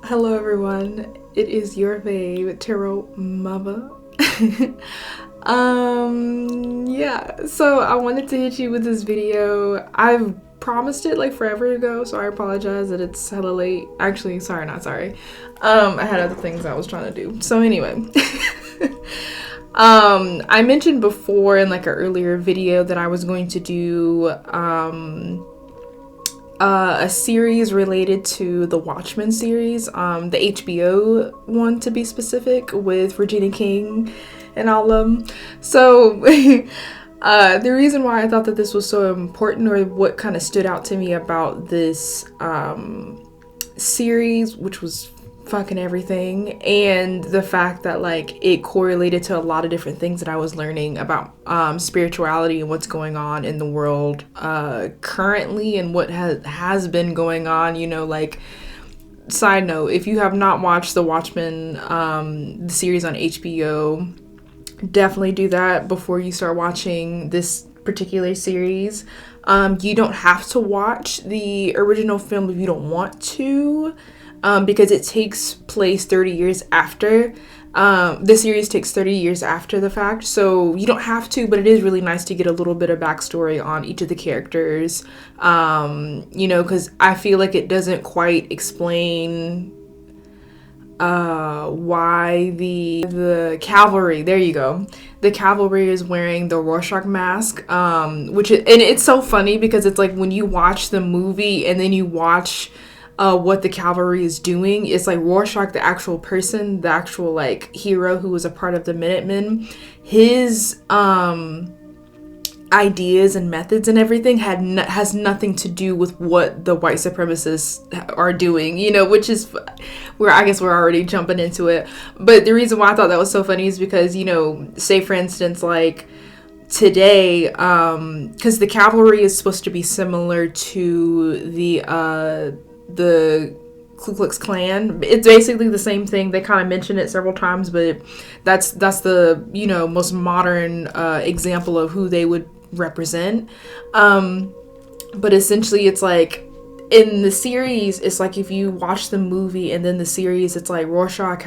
Hello everyone, it is your fave tarot mama. So I wanted to hit you with this video. I've promised it like forever ago, so I apologize that it's hella late. Actually, sorry, not sorry. I had other things I was trying to do. So anyway. I mentioned before in like an earlier video that I was going to do a series related to the Watchman series, the HBO one to be specific, with Regina King and all of them. So the reason why I thought that this was so important, or what kind of stood out to me about this series, which was fucking everything, and the fact that like it correlated to a lot of different things that I was learning about spirituality and what's going on in the world currently, and what has been going on, you know. Like, side note, if you have not watched the Watchmen the series on HBO, definitely do that before you start watching this particular series. You don't have to watch the original film if you don't want to, because it takes place 30 years after. The series takes 30 years after the fact, so you don't have to, but it is really nice to get a little bit of backstory on each of the characters, you know, because I feel like it doesn't quite explain why the cavalry, there you go, the cavalry is wearing the Rorschach mask, and it's so funny because it's like when you watch the movie and then you watch what the cavalry is doing, it's like Rorschach, the actual person, the actual like hero who was a part of the Minutemen, his ideas and methods and everything has nothing to do with what the white supremacists are doing, you know, which is where I guess we're already jumping into it. But the reason why I thought that was so funny is because, you know, say for instance, like today, because the cavalry is supposed to be similar to the Ku Klux Klan. It's basically the same thing. They kind of mention it several times, but that's the, you know, most modern example of who they would represent. But essentially it's like in the series, it's like if you watch the movie and then the series, it's like Rorschach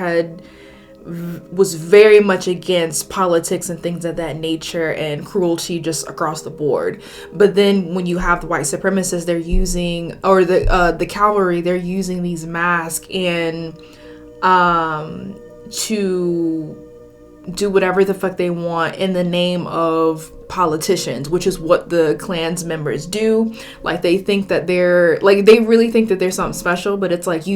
was very much against politics and things of that nature and cruelty just across the board. But then when you have the white supremacists, they're using, or the cavalry, they're using these masks and to do whatever the fuck they want in the name of politicians, which is what the Klan's members do. Like, they think that they're like, they really think that they're something special, but it's like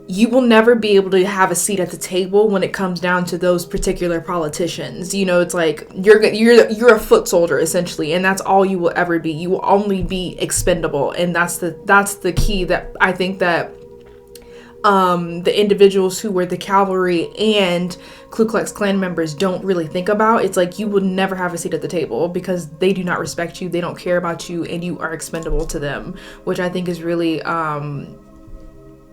you will never be able to have a seat at the table when it comes down to those particular politicians. You know, it's like you're a foot soldier essentially, and that's all you will ever be. You will only be expendable, and that's the key that I think that the individuals who were the cavalry and Ku Klux Klan members don't really think about. It's like you will never have a seat at the table because they do not respect you, they don't care about you, and you are expendable to them, which I think is really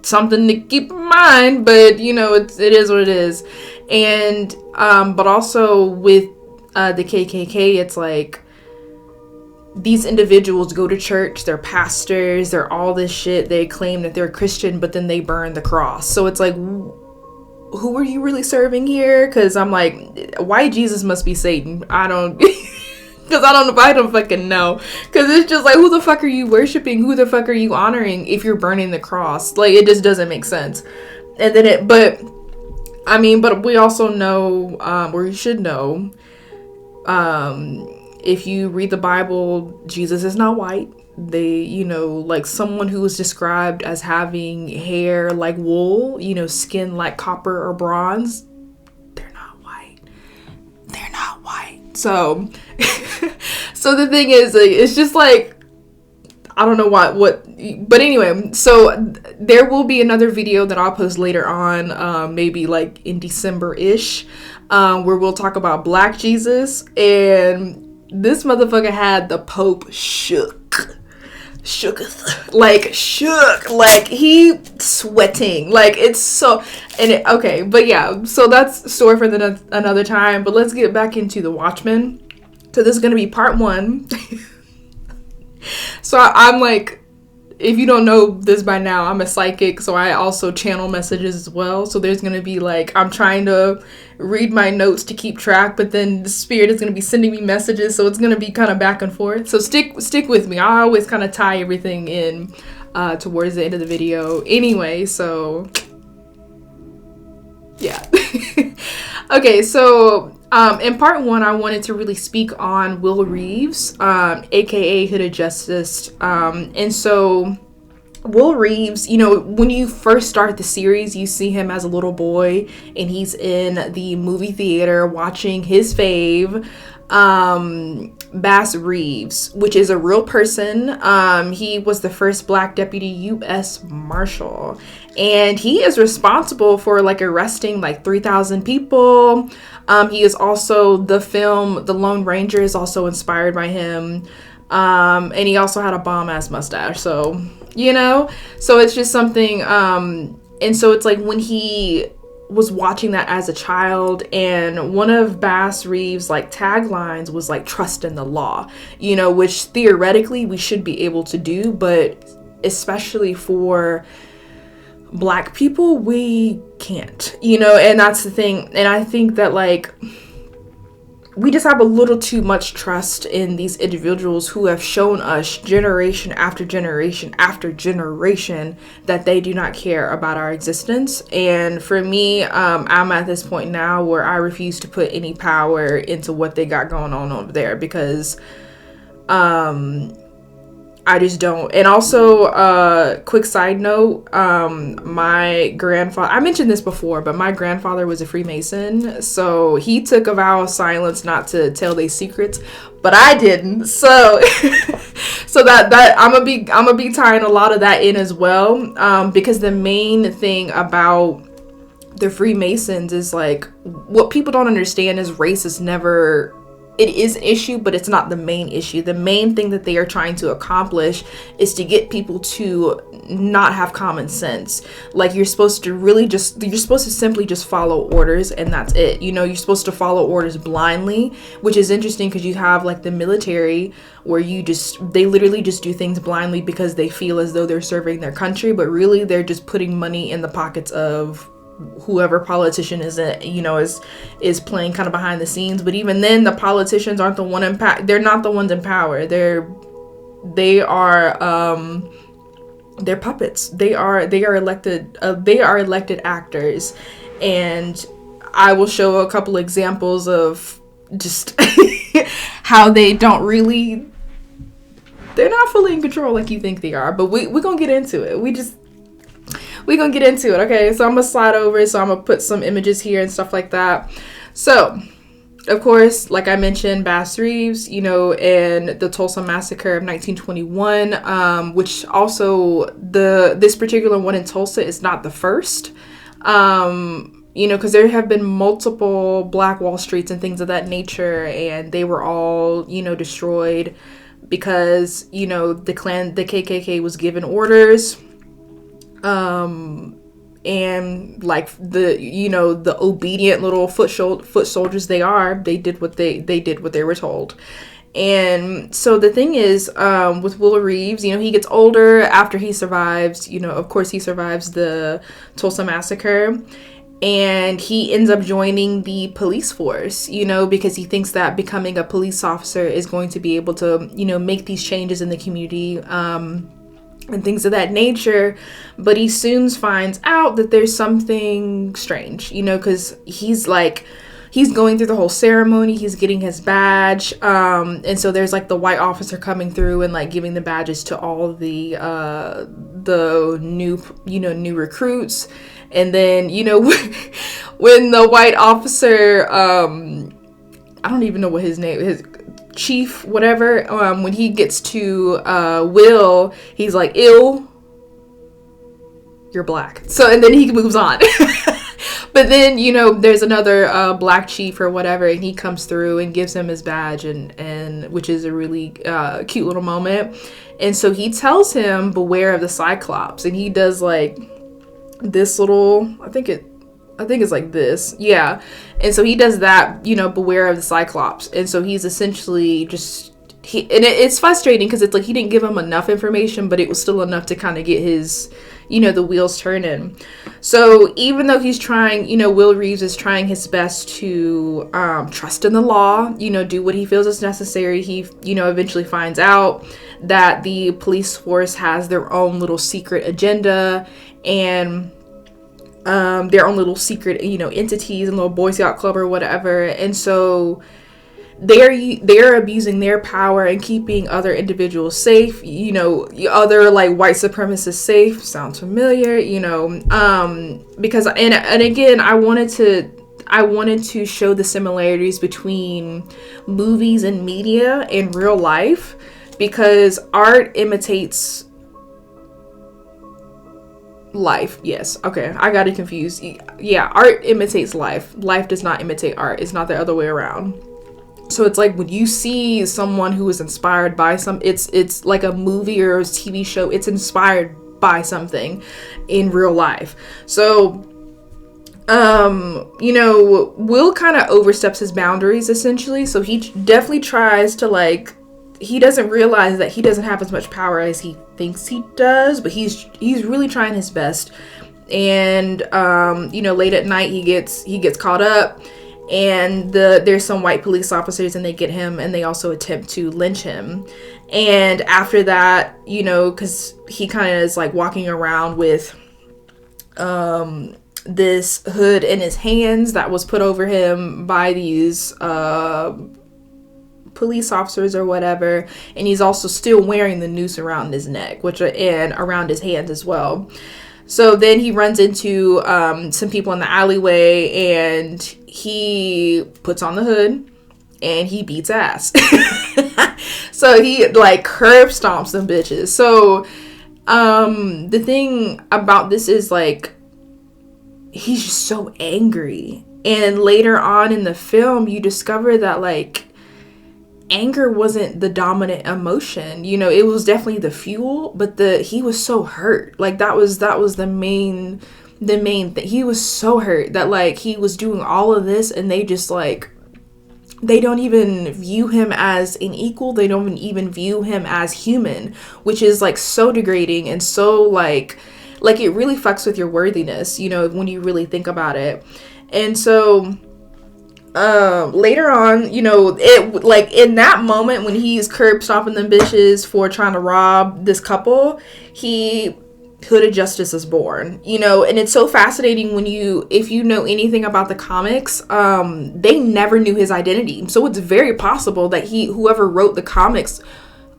something to keep in mind. But you know, it is what it is. And but also with the KKK, it's like these individuals go to church, they're pastors, they're all this shit, they claim that they're Christian, but then they burn the cross. So it's like, who are you really serving here? Because I'm like, white Jesus must be Satan. I don't fucking know. Because it's just like, who the fuck are you worshiping? Who the fuck are you honoring if you're burning the cross? Like, it just doesn't make sense. And then but we also know, or you should know, if you read the Bible, Jesus is not white. They, you know, like someone who is described as having hair like wool, you know, skin like copper or bronze, they're not white. They're not white. So, so the thing is, like, it's just like, I don't know what, but anyway, so there will be another video that I'll post later on, maybe like in December-ish, where we'll talk about Black Jesus, and this motherfucker had the Pope shook, like he sweating, like it's so, and okay, but yeah, so that's a story for another time. But let's get back into the Watchmen. So this is gonna be part one. So I'm like, if you don't know this by now, I'm a psychic, so I also channel messages as well. So there's going to be like, I'm trying to read my notes to keep track, but then the spirit is going to be sending me messages, so it's going to be kind of back and forth. So stick with me. I always kind of tie everything in towards the end of the video anyway, so yeah. Okay, so in part one, I wanted to really speak on Will Reeves, aka Hooded Justice. And so Will Reeves, you know, when you first start the series, you see him as a little boy, and he's in the movie theater watching his fave, Bass Reeves, which is a real person. He was the first Black deputy U.S. Marshal, and he is responsible for like arresting like 3,000 people. He is also, the film The Lone Ranger is also inspired by him. And he also had a bomb ass mustache. So, you know, so it's just something. And so it's like when he was watching that as a child, and one of Bass Reeves' like taglines was like trust in the law, you know, which theoretically we should be able to do, but especially for Black people, we can't, you know. And that's the thing. And I think that like we just have a little too much trust in these individuals who have shown us generation after generation after generation that they do not care about our existence. And for me, I'm at this point now where I refuse to put any power into what they got going on over there, because I just don't. And also, quick side note, my grandfather, I mentioned this before, but my grandfather was a Freemason, so he took a vow of silence not to tell their secrets, but I didn't. So so that I'm gonna be tying a lot of that in as well, because the main thing about the Freemasons is like, what people don't understand is race is never, it is an issue, but it's not the main issue. The main thing that they are trying to accomplish is to get people to not have common sense. Like, you're supposed to simply just follow orders, and that's it. You know, you're supposed to follow orders blindly, which is interesting because you have like the military where they literally just do things blindly because they feel as though they're serving their country, but really they're just putting money in the pockets of whoever politician is playing kind of behind the scenes. But even then, the politicians aren't the one in power. They're not the ones in power. They're puppets. They are elected actors. And I will show a couple examples of just how they're not fully in control like you think they are. But we're gonna get into it. We're gonna get into it, okay? So I'm gonna slide over, so I'm gonna put some images here and stuff like that. So, of course, like I mentioned, Bass Reeves, you know, and the Tulsa Massacre of 1921, which also this particular one in Tulsa is not the first, you know, because there have been multiple Black Wall Streets and things of that nature, and they were all, you know, destroyed because, you know, the KKK was given orders. And like the obedient little foot soldiers they did what they were told. And so the thing is, with Will Reeves, you know, he gets older after he survives, you know, of course he survives the Tulsa Massacre, and he ends up joining the police force, you know, because he thinks that becoming a police officer is going to be able to, you know, make these changes in the community, and things of that nature. But he soon finds out that there's something strange, you know, because he's going through the whole ceremony, he's getting his badge, and so there's like the white officer coming through and like giving the badges to all the new recruits. And then, you know, when the white officer, I don't even know what his name is, chief, whatever, when he gets to Will, he's like, "Ill, you're Black." So, and then he moves on. But then, you know, there's another Black chief or whatever, and he comes through and gives him his badge, and which is a really cute little moment. And so he tells him, beware of the Cyclops, and he does like this little, I think it's like this. Yeah. And so he does that, you know, beware of the Cyclops. And so he's essentially just it's frustrating because it's like he didn't give him enough information, but it was still enough to kind of get his, the wheels turning. So even though he's trying, Will Reeves is trying his best to trust in the law, do what he feels is necessary. He, eventually finds out that the police force has their own little secret agenda and their own little secret, entities and little Boy Scout club or whatever. And so they're abusing their power and keeping other individuals safe, other like white supremacists safe. Sounds familiar, because and again, I wanted to show the similarities between movies and media and real life, because art imitates life. Yes, okay, I got it confused. Yeah, art imitates life. Life does not imitate art. It's not the other way around. So it's like when you see someone who is inspired by it's like a movie or a TV show, it's inspired by something in real life. So, Will kind of oversteps his boundaries essentially. So he definitely tries to he doesn't realize that he doesn't have as much power as he thinks he does, but he's really trying his best. And, late at night he gets caught up. And there's some white police officers and they get him and they also attempt to lynch him. And after that, because he kind of is like walking around with this hood in his hands that was put over him by these police officers or whatever, and he's also still wearing the noose around his neck, and around his hands as well. So then he runs into some people in the alleyway and he puts on the hood and he beats ass. So he curb stomps them bitches. So the thing about this is he's just so angry. And later on in the film you discover that anger wasn't the dominant emotion. It was definitely the fuel, but he was so hurt. That was the main thing. He was so hurt that he was doing all of this and they just they don't even view him as an equal. They don't even view him as human, which is so degrading and so it really fucks with your worthiness, when you really think about it. And so later on, it in that moment when he's curb stomping them bitches for trying to rob this couple, Hooded Justice is born, and it's so fascinating if you know anything about the comics, they never knew his identity. So it's very possible that whoever wrote the comics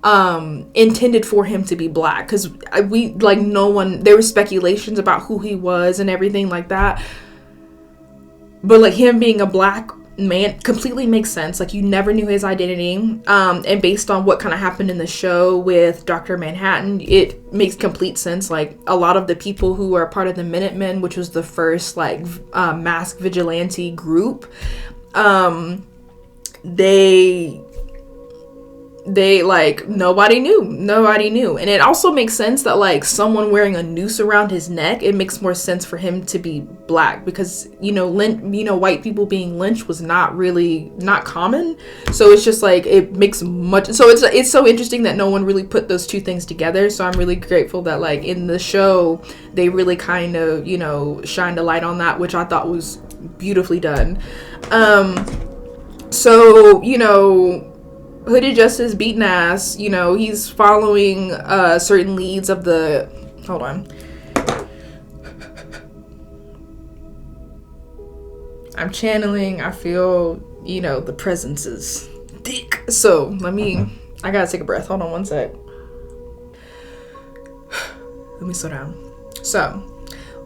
intended for him to be black, because there were speculations about who he was and everything like that, but him being a black man completely makes sense. You never knew his identity, and based on what kind of happened in the show with Dr. Manhattan, it makes complete sense. A lot of the people who are part of the Minutemen, which was the first masked vigilante group, they nobody knew. And it also makes sense that someone wearing a noose around his neck, it makes more sense for him to be black, because white people being lynched was not common. So it's just it makes much, so it's so interesting that no one really put those two things together. So I'm really grateful that in the show they really kind of shined a light on that, which I thought was beautifully done. So Hooded Justice beating ass, he's following certain leads of the... Hold on. I'm channeling. I feel, the presence is thick. So, I gotta take a breath. Hold on one sec. Let me slow down. So,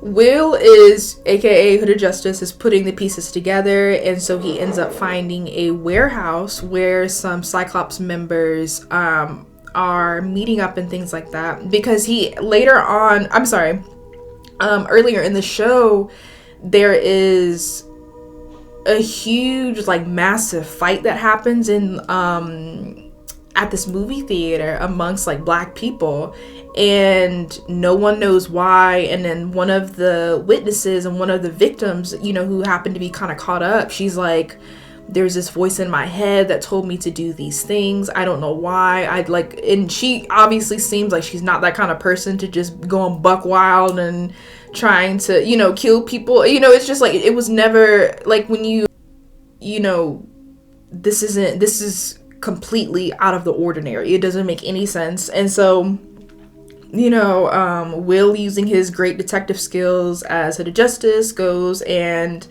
Will is, aka Hooded Justice, is putting the pieces together, and so he ends up finding a warehouse where some Cyclops members are meeting up and things like that, because earlier in the show there is a huge massive fight that happens in at this movie theater amongst black people, and no one knows why. And then one of the witnesses and one of the victims, who happened to be kind of caught up, she's like, there's this voice in my head that told me to do these things. I don't know why. And she obviously seems like she's not that kind of person to just go on buck wild and trying to, kill people. It's just like, it was never like when this is completely out of the ordinary. It doesn't make any sense. And so, Will, using his great detective skills as head of justice, goes and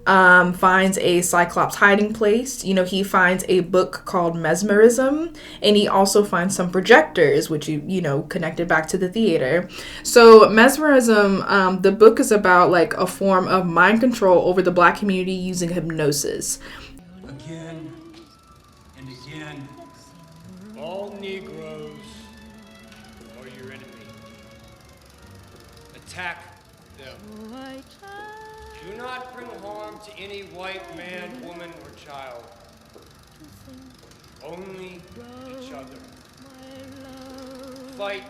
finds a Cyclops hiding place. He finds a book called Mesmerism, and he also finds some projectors, which connected back to the theater. So Mesmerism, the book is about like a form of mind control over the Black community using hypnosis. Again and again, all Negroes are your enemy. Attack them. Do not bring harm to any white man, woman, or child. Only each other. Fight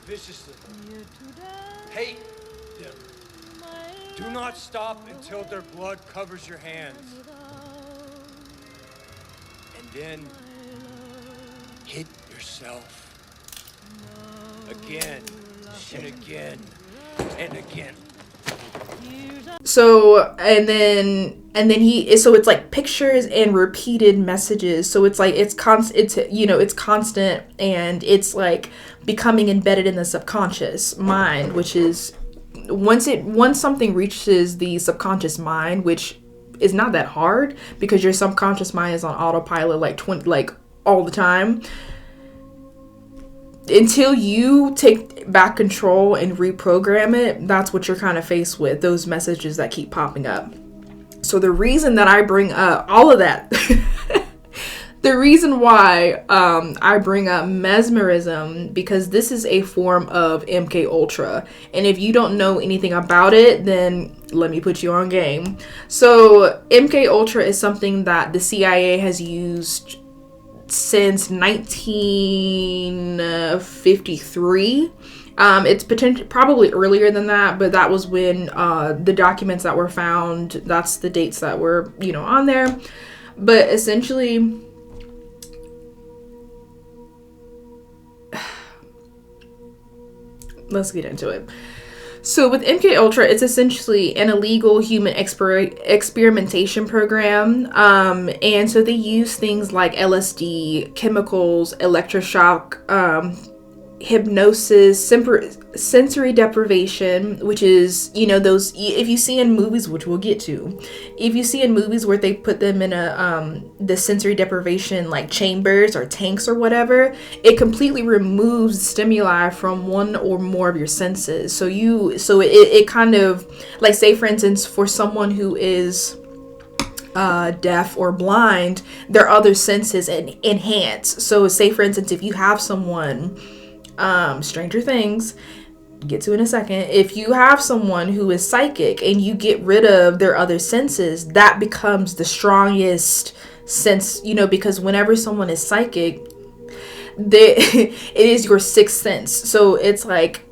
viciously. Hate them. Do not stop until their blood covers your hands. And then hit yourself. Again and again and again. So so it's like pictures and repeated messages. So it's like it's constant, and it's like becoming embedded in the subconscious mind, which is once something reaches the subconscious mind, which is not that hard because your subconscious mind is on autopilot like all the time. Until you take back control and reprogram it, that's what you're kind of faced with, those messages that keep popping up. So the reason that I bring up all of that, the reason why I bring up mesmerism, because this is a form of MK Ultra. And if you don't know anything about it, then let me put you on game. So MK Ultra is something that the CIA has used since 1953. It's probably earlier than that, but that was when the documents that were found, that's the dates that were on there. But essentially, let's get into it. So with MK Ultra, it's essentially an illegal human experimentation program. And so they use things like LSD, chemicals, electroshock, hypnosis, sensory deprivation, which is, those, if you see in movies, which we'll get to, if you see in movies where they put them in the sensory deprivation, like chambers or tanks or whatever, it completely removes stimuli from one or more of your senses. So it kind of, like, say for instance, for someone who is deaf or blind, their other senses enhance. So say for instance, if you have someone, Stranger Things, get to in a second, if you have someone who is psychic and you get rid of their other senses, that becomes the strongest sense, because whenever someone is psychic, it is your sixth sense. So it's like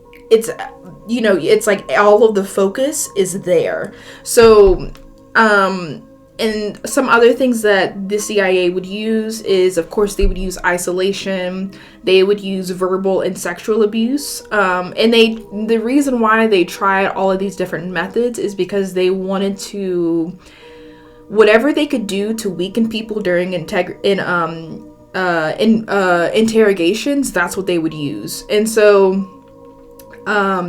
all of the focus is there. So and some other things that the CIA would use is, of course, they would use isolation. They would use verbal and sexual abuse. And the reason why they tried all of these different methods is because they wanted to, whatever they could do to weaken people during interrogations, that's what they would use. And so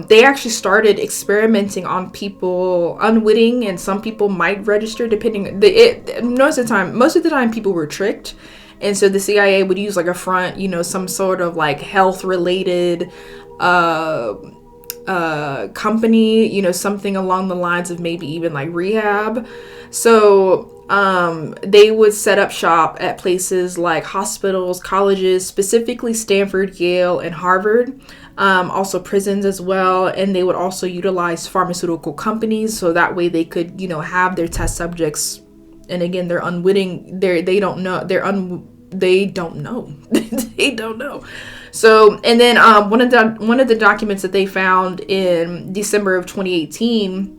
they actually started experimenting on people unwitting, and some people might register depending. Most of the time people were tricked, and so the CIA would use like a front, some sort of like health related company, something along the lines of maybe even like rehab. So they would set up shop at places like hospitals, colleges, specifically Stanford, Yale, and Harvard. Also prisons as well, and they would also utilize pharmaceutical companies, so that way they could, have their test subjects. And again, they're unwitting. They don't know. They don't know. They don't know. So, and then one of the documents that they found in December of 2018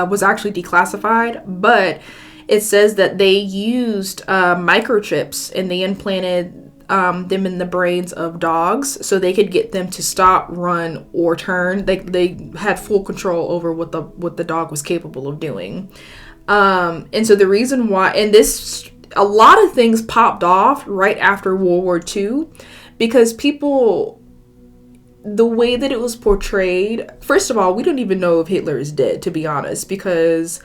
was actually declassified, but it says that they used microchips, and they implanted them in the brains of dogs so they could get them to stop, run, or turn. They had full control over what the dog was capable of doing. And so the reason why, and this, a lot of things popped off right after World War II, because people, the way that it was portrayed, first of all, we don't even know if Hitler is dead, to be honest, because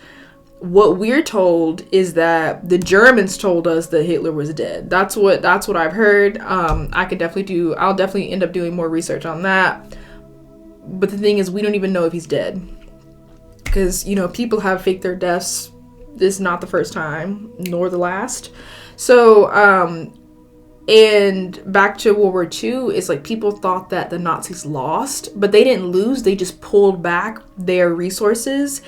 what we're told is that the Germans told us that Hitler was dead. That's what I've heard. I'll definitely end up doing more research on that. But the thing is, we don't even know if he's dead. Because, people have faked their deaths. This is not the first time, nor the last. So, and back to World War II, it's like people thought that the Nazis lost, but they didn't lose. They just pulled back their resources.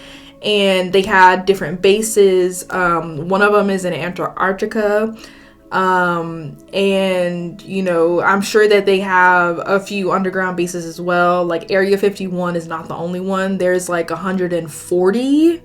And they had different bases. One of them is in Antarctica. And, I'm sure that they have a few underground bases as well. Like Area 51 is not the only one. There's like 140,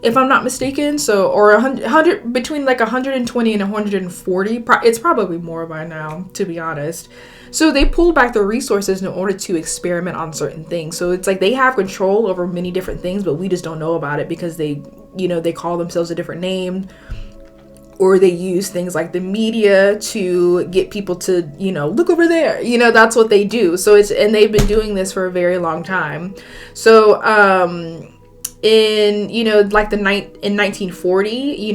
if I'm not mistaken. So, or 100 between like 120 and 140. It's probably more by now, to be honest. So they pulled back their resources in order to experiment on certain things. So it's like they have control over many different things, but we just don't know about it because they call themselves a different name, or they use things like the media to get people to, look over there. That's what they do. So and they've been doing this for a very long time. So, in 1940,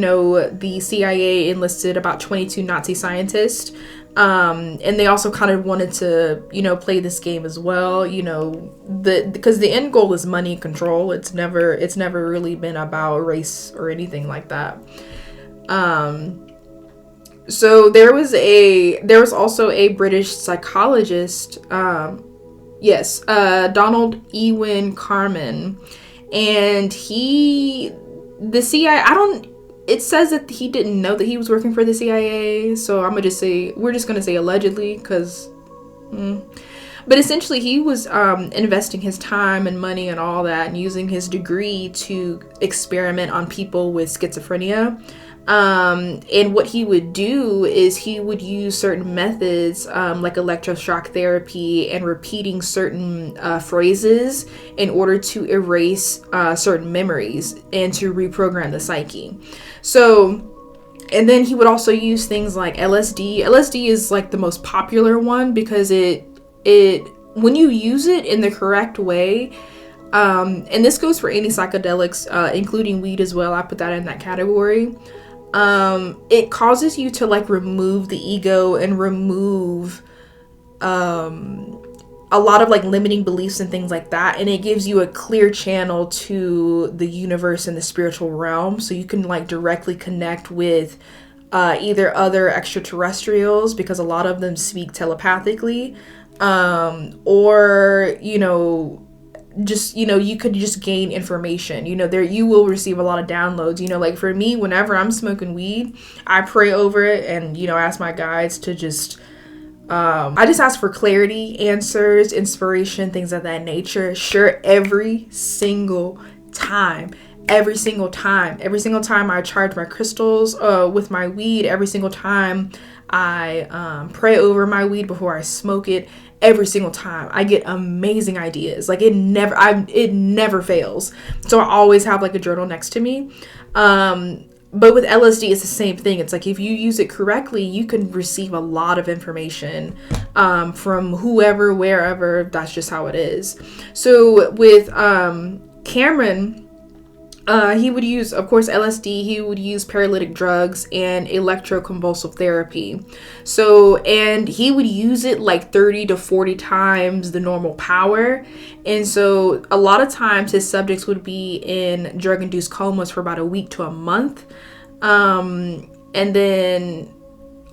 the CIA enlisted about 22 Nazi scientists. And they also kind of wanted to, play this game as well, because the end goal is money and control. It's never really been about race or anything like that. So there was also a British psychologist, Donald Ewen Carman, and the CIA, it says that he didn't know that he was working for the CIA, so we're just gonna say allegedly, because, but essentially he was investing his time and money and all that, and using his degree to experiment on people with schizophrenia. And what he would do is he would use certain methods, like electroshock therapy and repeating certain phrases in order to erase certain memories and to reprogram the psyche. So, and then he would also use things like LSD. LSD is like the most popular one because it when you use it in the correct way, and this goes for any psychedelics, including weed as well. I put that in that category. It causes you to like remove the ego and remove a lot of like limiting beliefs and things like that, and it gives you a clear channel to the universe and the spiritual realm, so you can like directly connect with either other extraterrestrials, because a lot of them speak telepathically, or just you could just gain information. There you will receive a lot of downloads. Like for me, whenever I'm smoking weed, I pray over it and ask my guides to just I just ask for clarity, answers, inspiration, things of that nature. Sure, every single time I charge my crystals with my weed, every single time I pray over my weed before I smoke it, every single time I get amazing ideas. Like it never fails. So I always have like a journal next to me. But with LSD, it's the same thing. It's like if you use it correctly, you can receive a lot of information from whoever, wherever. That's just how it is. So with Cameron, he would use, of course, LSD. He would use paralytic drugs and electroconvulsive therapy. So, and he would use it like 30 to 40 times the normal power. And so a lot of times his subjects would be in drug-induced comas for about a week to a month. And then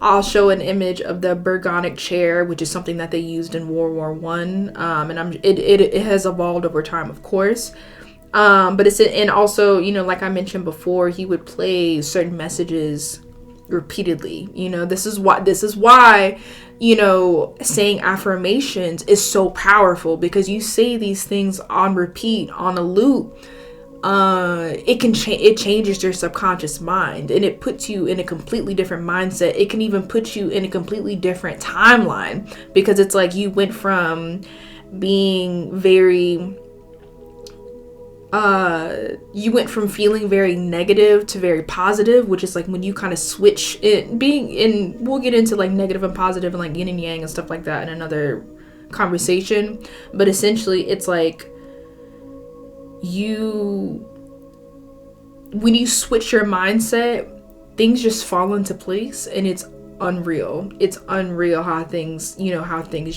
I'll show an image of the Bergonic chair, which is something that they used in World War One. And it has evolved over time, of course. But it's, and also, like I mentioned before, he would play certain messages repeatedly. This is why, saying affirmations is so powerful, because you say these things on repeat, on a loop, it changes your subconscious mind, and it puts you in a completely different mindset. It can even put you in a completely different timeline, because it's like you went from being very you went from feeling very negative to very positive, which is like when you kind of switch it, being in, we'll get into like negative and positive and like yin and yang and stuff like that in another conversation. But essentially it's like when you switch your mindset, things just fall into place, and it's unreal. It's unreal how things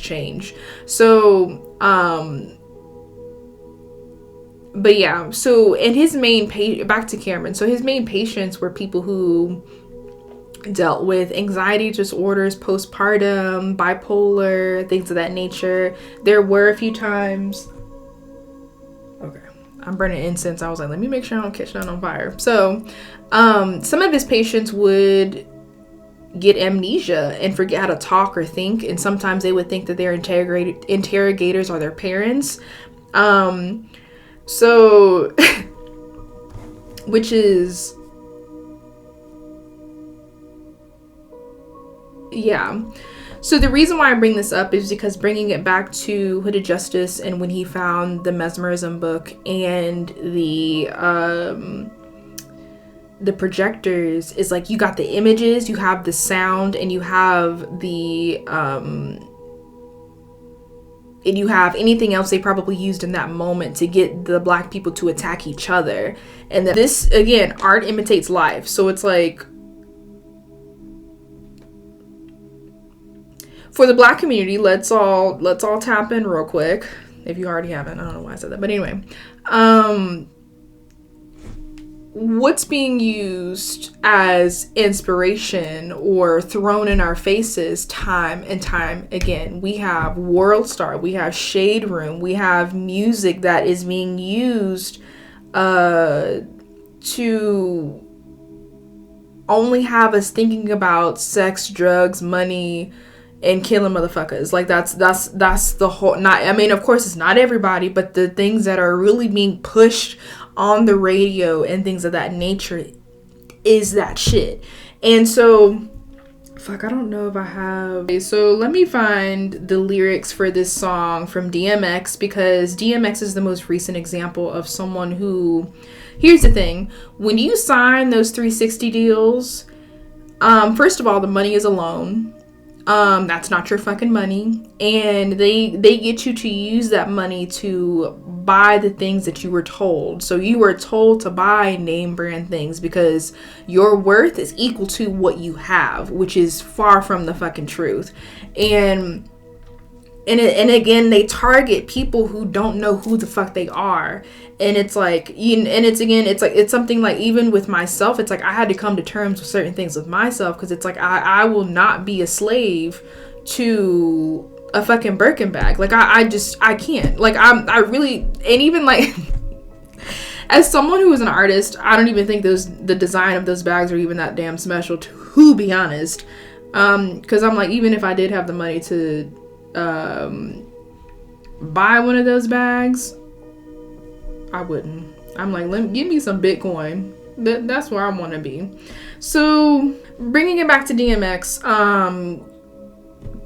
change. So but yeah, so, and his main back to Cameron. So his main patients were people who dealt with anxiety disorders, postpartum, bipolar, things of that nature. There were a few times. Okay, I'm burning incense. I was like, let me make sure I don't catch that on fire. So, some of his patients would get amnesia and forget how to talk or think, and sometimes they would think that their interrogators are their parents. So, which is, yeah. So the reason why I bring this up is because bringing it back to Hooded Justice and when he found the Mesmerism book and the projectors, is like you got the images, you have the sound, and you have the and you have anything else they probably used in that moment to get the black people to attack each other. And that this, again, art imitates life. So it's like, for the black community, let's all tap in real quick. If you already haven't, I don't know why I said that, but anyway, what's being used as inspiration or thrown in our faces time and time again? We have World Star, we have Shade Room, we have music that is being used to only have us thinking about sex, drugs, money, and killing motherfuckers. Like that's the whole, not, I mean, of course it's not everybody, but the things that are really being pushed on the radio and things of that nature is that shit. And so, fuck, I don't know if I have. Okay, so let me find the lyrics for this song from DMX, because DMX is the most recent example of someone who, here's the thing, when you sign those 360 deals, first of all, the money is a loan. That's not your fucking money, and they get you to use that money to buy the things that you were told. So you were told to buy name brand things because your worth is equal to what you have, which is far from the fucking truth. And again, they target people who don't know who the fuck they are. And it's like, it's something like, even with myself, it's like I had to come to terms with certain things with myself, because it's like I will not be a slave to a fucking Birkin bag. Like I can't. Like I really, and even like as someone who is an artist, I don't even think the design of those bags are even that damn special, to be honest. Because I'm like, even if I did have the money to buy one of those bags, I wouldn't. I'm like, give me some Bitcoin. That's where I want to be. So bringing it back to DMX,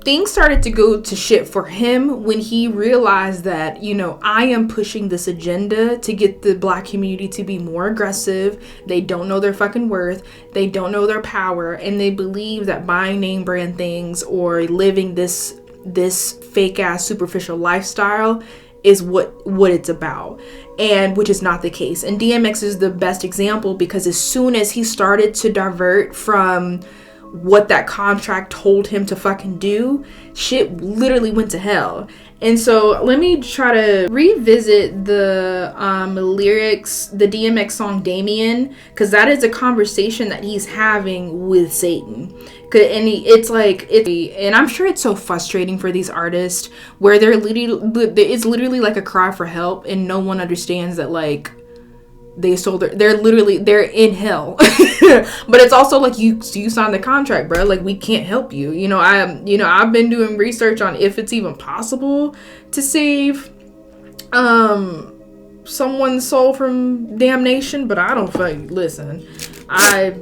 things started to go to shit for him when he realized that, I am pushing this agenda to get the black community to be more aggressive. They don't know their fucking worth. They don't know their power. And they believe that buying name brand things or living this fake ass superficial lifestyle is what it's about, and which is not the case. And DMX is the best example, because as soon as he started to divert from what that contract told him to fucking do, shit literally went to hell. And so let me try to revisit the lyrics, the DMX song Damien, because that is a conversation that he's having with Satan. And I'm sure it's so frustrating for these artists where it's literally like a cry for help, and no one understands that, like, they're in hell. But it's also like, you signed the contract, bro. Like, we can't help you. I've been doing research on if it's even possible to save someone's soul from damnation, but I don't fucking listen. I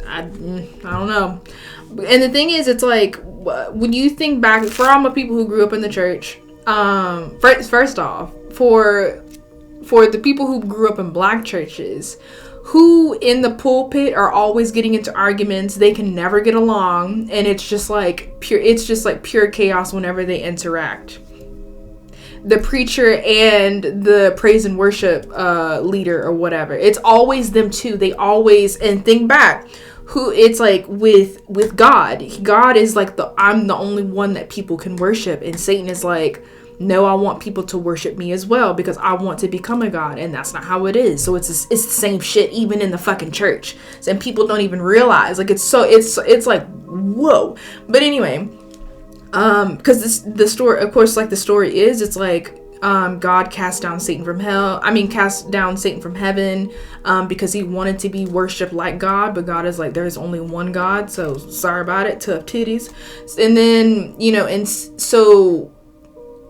don't know. And the thing is, it's like, when you think back, for all my people who grew up in the church, first off, for the people who grew up in black churches, who in the pulpit are always getting into arguments, they can never get along, and it's just like pure chaos whenever they interact. The preacher and the praise and worship leader or whatever, it's always them two. They always, and think back, who it's like with God is like, I'm the only one that people can worship, and Satan is like, no, I want people to worship me as well because I want to become a god, and that's not how it is. So it's the same shit even in the fucking church, and people don't even realize, like, it's like, whoa. But anyway, because the story, of course, like the story is, it's like, God cast down Satan from heaven, because he wanted to be worshipped like God, but God is like, there's only one God, so sorry about it, tough titties. And then,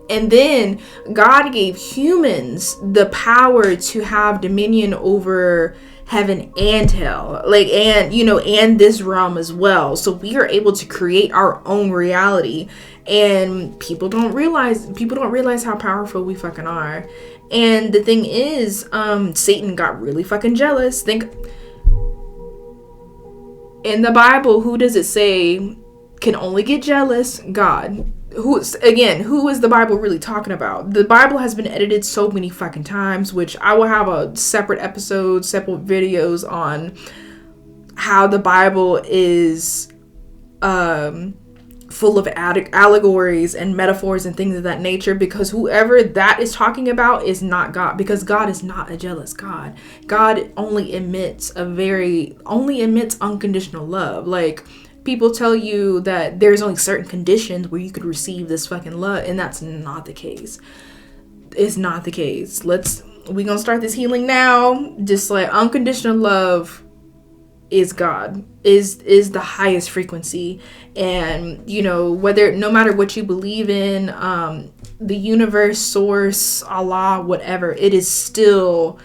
and then God gave humans the power to have dominion over heaven and hell, like, and this realm as well. So we are able to create our own reality, and people don't realize how powerful we fucking are. And the thing is, Satan got really fucking jealous. Think, in the Bible, who does it say can only get jealous? God. Who is the Bible really talking about? The Bible has been edited so many fucking times, which I will have a separate episode, separate videos on how the Bible is full of allegories and metaphors and things of that nature, because whoever that is talking about is not God, because God is not a jealous God. God only emits unconditional love. Like, people tell you that there's only certain conditions where you could receive this fucking love, and that's not the case. It's not the case. We gonna start this healing now. Just like, unconditional love is God, is the highest frequency. And no matter what you believe in, the universe, source, Allah, whatever, it is still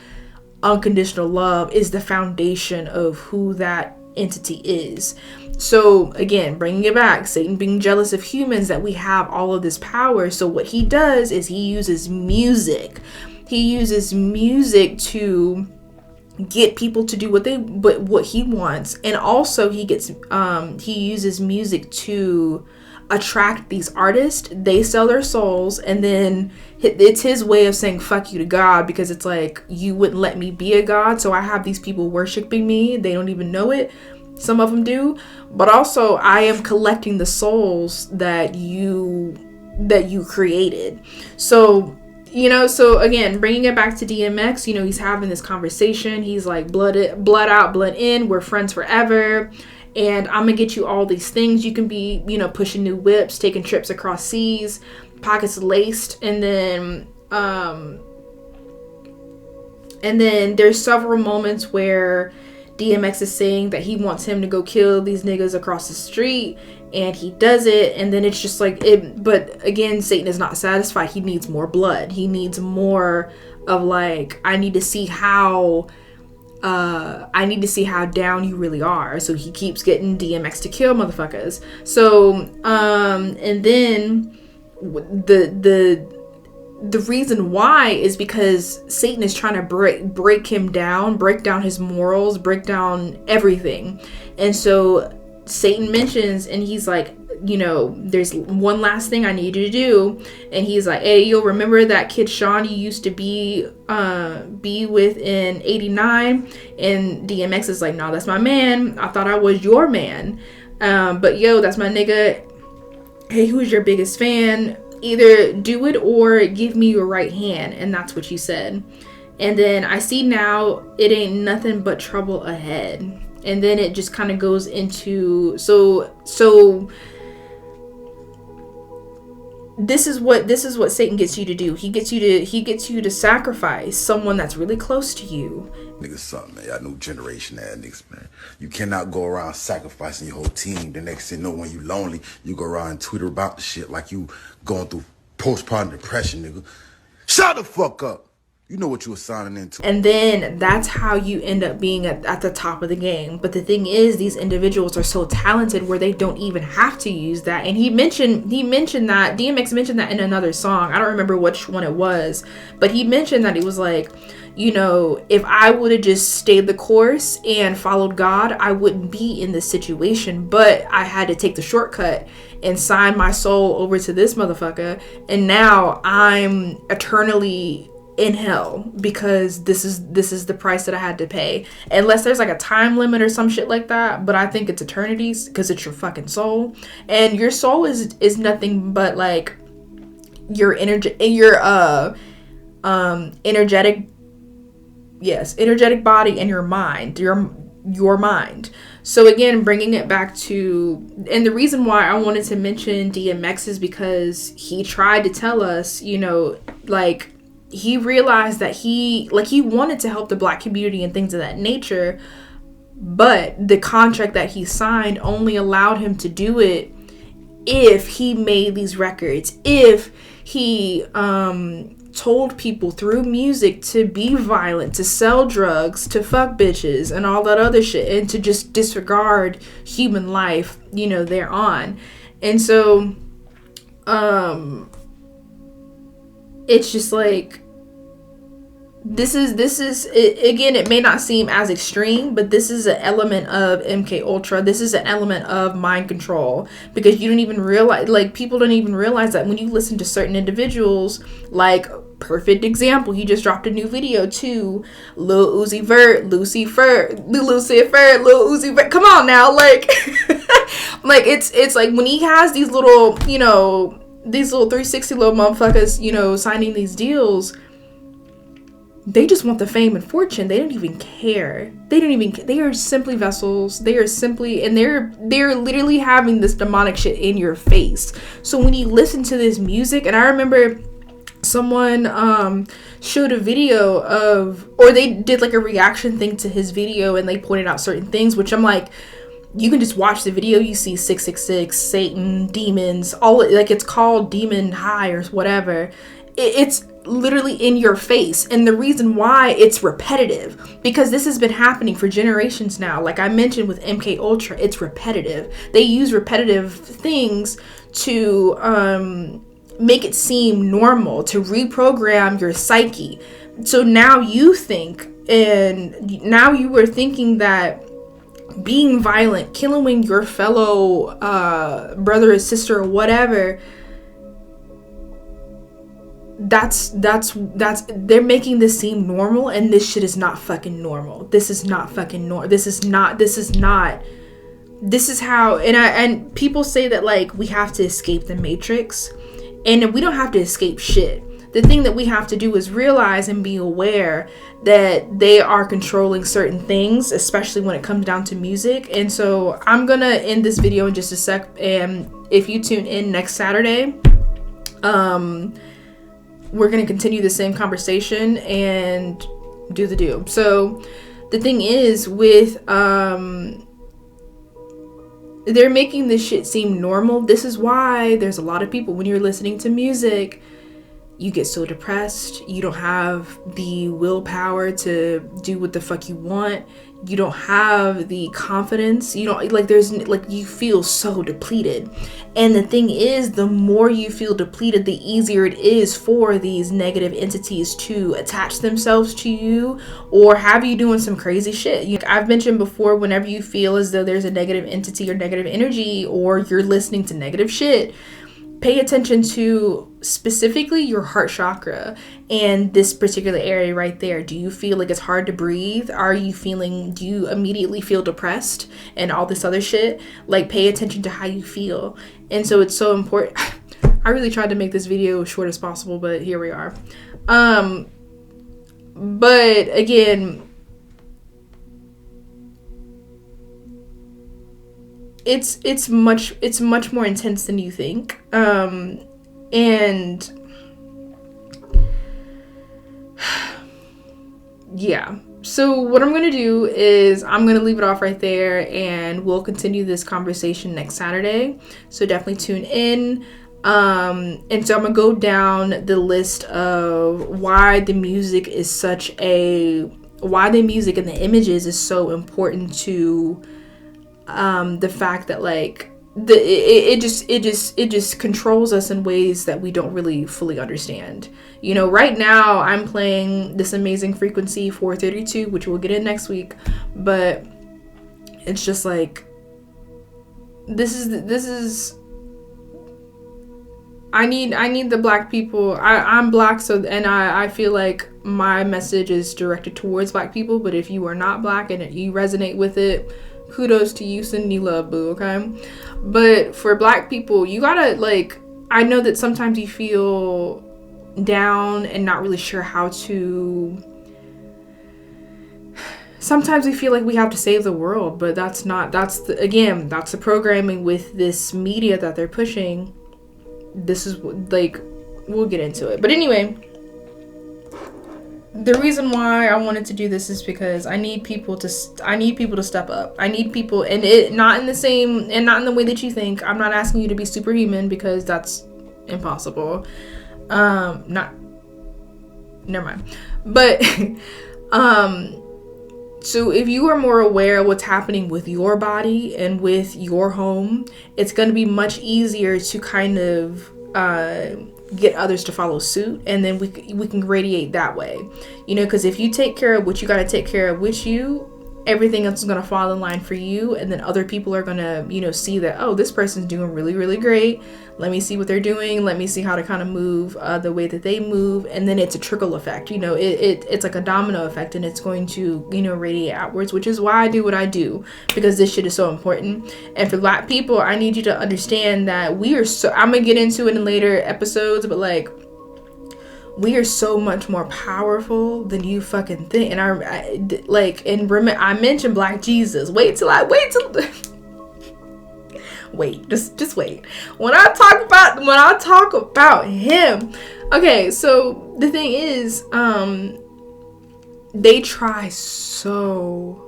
unconditional love is the foundation of who that entity is. So again, bringing it back, Satan being jealous of humans, that we have all of this power. So what he does is he uses music to get people to do what he wants. And also he uses music to attract these artists. They sell their souls, and then it's his way of saying fuck you to God, because it's like, you wouldn't let me be a god, so I have these people worshiping me. They don't even know it. Some of them do, but also I am collecting the souls that you created. So so again, bringing it back to DMX, he's having this conversation. He's like, blood out, blood in. We're friends forever. And I'm going to get you all these things. You can be, pushing new whips, taking trips across seas, pockets laced. And then there's several moments where DMX is saying that he wants him to go kill these niggas across the street, and he does it. And then it's just like it, but again, Satan is not satisfied. He needs more blood. He needs more of like, I need to see how down you really are. So he keeps getting DMX to kill motherfuckers. So and then the reason why is because Satan is trying to break him down, break down his morals, break down everything. And so Satan mentions, and he's like, there's one last thing I need you to do. And he's like, hey, you'll remember that kid Sean you used to be with in 89? And DMX is like, no, that's my man. I thought I was your man. But that's my nigga. Hey, who's your biggest fan? Either do it or give me your right hand. And that's what you said. And then I see now it ain't nothing but trouble ahead. And then it just kind of goes into, so this is what Satan gets you to do. He gets you to sacrifice someone that's really close to you. Niggas something, man. Y'all new generation ass niggas, man. You cannot go around sacrificing your whole team. The next thing you know, when you lonely, you go around and tweet about the shit like you going through postpartum depression, nigga. Shut the fuck up. You know what you were signing into. And then that's how you end up being at the top of the game. But the thing is, these individuals are so talented where they don't even have to use that. And he mentioned that, DMX mentioned that in another song. I don't remember which one it was, but he mentioned that he was like, you know, if I would have just stayed the course and followed God, I wouldn't be in this situation. But I had to take the shortcut and sign my soul over to this motherfucker. And now I'm eternally in hell because this is the price that I had to pay. Unless there's like a time limit or some shit like that, but I think it's eternities because it's your fucking soul. And your soul is nothing but like your energy, energetic body and your mind, your mind. So again, bringing it back to, and the reason why I wanted to mention DMX is because he tried to tell us, you know, like, he realized that he wanted to help the Black community and things of that nature, but the contract that he signed only allowed him to do it if he made these records, if he told people through music to be violent, to sell drugs, to fuck bitches and all that other shit, and to just disregard human life, you know, thereon. And so it's just like, this is again, it may not seem as extreme, but this is an element of MK Ultra. This is an element of mind control, because you don't even realize, like, people don't even realize that when you listen to certain individuals, like, perfect example, he just dropped a new video too, Lil Uzi Vert, Lil Uzi Vert, come on now, like like it's like when he has these little, you know, these little 360 little motherfuckers, you know, signing these deals, they just want the fame and fortune. They don't even care. They are simply vessels. They are simply, and they're literally having this demonic shit in your face. So when you listen to this music, and I remember someone showed a video of, or they did like a reaction thing to his video, and they pointed out certain things, which I'm like, you can just watch the video, you see 666, Satan, demons, all, like, it's called Demon High or whatever. It's literally in your face. And the reason why it's repetitive, because this has been happening for generations now. Like I mentioned with MK Ultra, it's repetitive. They use repetitive things to make it seem normal, to reprogram your psyche. So now you think, and now you were thinking that being violent, killing your fellow brother or sister or whatever, that's they're making this seem normal, and this shit is not fucking normal. This is not fucking normal. This is how, and people say that, like, we have to escape the matrix, and we don't have to escape shit. The thing that we have to do is realize and be aware that they are controlling certain things, especially when it comes down to music. And so I'm gonna end this video in just a sec, and if you tune in next Saturday, we're going to continue the same conversation and do the do. So the thing is with, they're making this shit seem normal. This is why there's a lot of people, when you're listening to music, you get so depressed. You don't have the willpower to do what the fuck you want. You don't have the confidence. You don't, like, there's, like, you feel so depleted. And the thing is, the more you feel depleted, the easier it is for these negative entities to attach themselves to you or have you doing some crazy shit. I've mentioned before, whenever you feel as though there's a negative entity or negative energy, or you're listening to negative shit, pay attention to specifically your heart chakra and this particular area right there. Do you feel like it's hard to breathe? Do you immediately feel depressed and all this other shit? Like, pay attention to how you feel. And so it's so important. I really tried to make this video as short as possible, but here we are. But again, it's much more intense than you think. And yeah, so what I'm gonna do is I'm gonna leave it off right there, and we'll continue this conversation next Saturday. So definitely tune in. And so I'm gonna go down the list of why the music and the images is so important to the fact that like it just controls us in ways that we don't really fully understand. You know, right now I'm playing this amazing frequency 432, which we'll get in next week, but it's just like this is I need the black people. I'm black, so and I feel like my message is directed towards black people, but if you are not black and you resonate with it, kudos to you, send me love, boo, okay? But for black people, you gotta, like, I know that sometimes you feel down and not really sure how to, sometimes we feel like we have to save the world, but that's the programming with this media that they're pushing. This is, like, we'll get into it. But anyway, the reason why I wanted to do this is because I need people to step up. I need people, and it not in the way that you think. I'm not asking you to be superhuman because that's impossible. Never mind. But so if you are more aware of what's happening with your body and with your home, it's going to be much easier to kind of get others to follow suit, and then we can radiate that way, you know, because if you take care of what you got to take care of with you, everything else is going to fall in line for you, and then other people are going to, you know, see that, oh, this person's doing really, really great, let me see what they're doing, let me see how to kind of move the way that they move, and then it's a trickle effect, you know, it's like a domino effect, and it's going to, you know, radiate outwards, which is why I do what I do, because this shit is so important. And for black people, I need you to understand that I'm gonna get into it in later episodes, but like, we are so much more powerful than you fucking think. And I mentioned Black Jesus. Wait, just wait. When I talk about him. Okay, so the thing is, they try so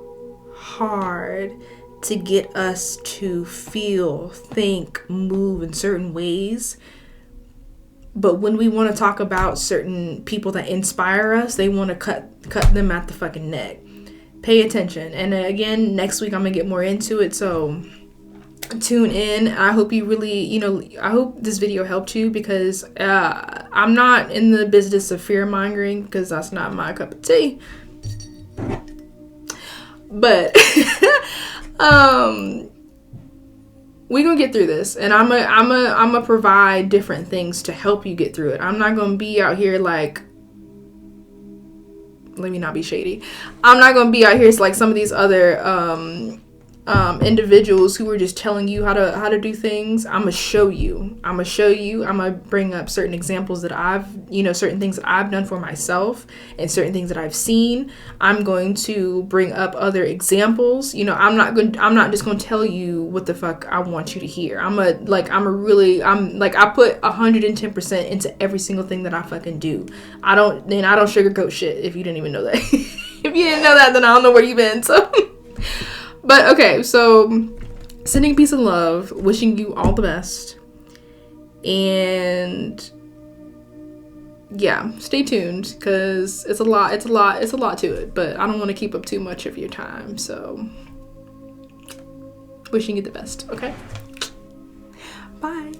hard to get us to feel, think, move in certain ways. But when we want to talk about certain people that inspire us, they want to cut them at the fucking neck. Pay attention. And again, next week I'm going to get more into it. So tune in. I hope you really, you know, I hope this video helped you, because I'm not in the business of fear mongering, because that's not my cup of tea. But we're gonna get through this, and I'm gonna provide different things to help you get through it. I'm not gonna be out here like, let me not be shady. I'm not gonna be out here like some of these other individuals who are just telling you how to do things. I'm gonna show you. I'm gonna bring up certain examples that certain things that I've done for myself, and certain things that I've seen. I'm going to bring up other examples. You know, I'm not just gonna tell you what the fuck I want you to hear. I put 110% into every single thing that I fucking do. I don't sugarcoat shit, if you didn't even know that. If you didn't know that, then I don't know where you've been. So but okay, so sending peace and love, wishing you all the best, and yeah, stay tuned, because it's a lot to it, but I don't want to keep up too much of your time, so wishing you the best. Okay, bye.